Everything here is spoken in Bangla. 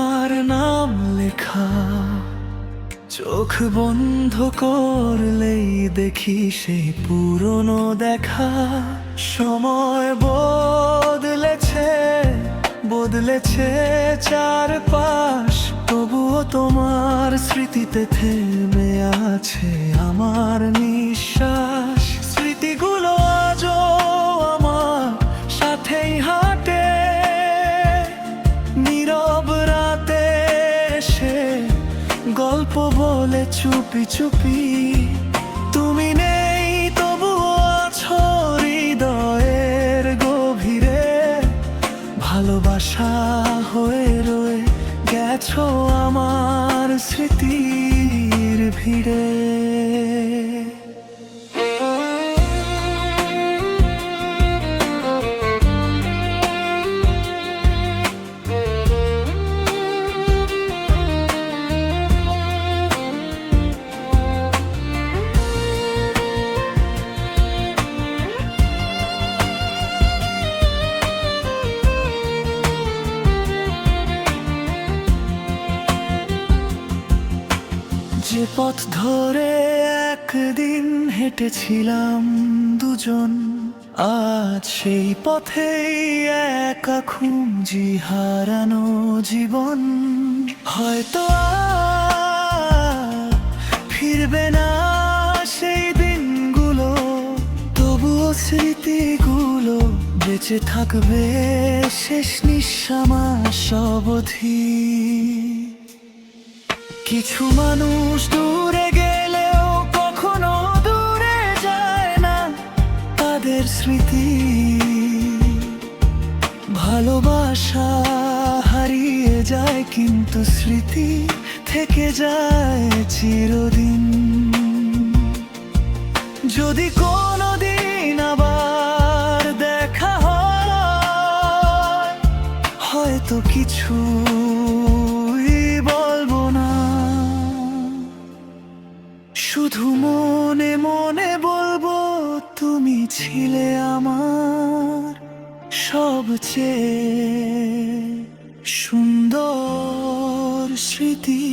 তোমার নাম লেখা, চোখ বন্ধ করলেই দেখি সেই পুরনো দেখা। সময় বদলেছে, বদলেছে চারপাশ, তবুও তোমার স্মৃতিতে থেমে আছে আমার নিঃশ্বাস। স্মৃতিগুলো আজও আমার সাথেই হাঁটে, নীরব রাতে এসে গল্প বলে চুপি চুপি। তুমি নেই তবুও আছো হৃদয়ের গভীরে, ভালোবাসা হয়ে রয়ে গেছো আমার স্মৃতির ভিড়ে। যে পথ ধরে একদিন হেঁটেছিলাম দুজন, আজ সেই পথেই একা খুঁজি হারানো জীবন। হয়তো আর ফিরবে না সেই দিনগুলো, তবুও স্মৃতিগুলো বেঁচে থাকবে শেষ নিঃশ্বাস অবধি। কিছু মানুষ দূরে গেলেও কখনো দূরে যায় না তাদের স্মৃতি। ভালোবাসা হারিয়ে যায় কিন্তু স্মৃতি থেকে যায় চিরদিন। যদি কোনোদিন আবার দেখা হয়, হয়তো কিছু শুধু মনে মনে বলবো, তুমি ছিলে আমার সবচেয়ে সুন্দর স্মৃতি।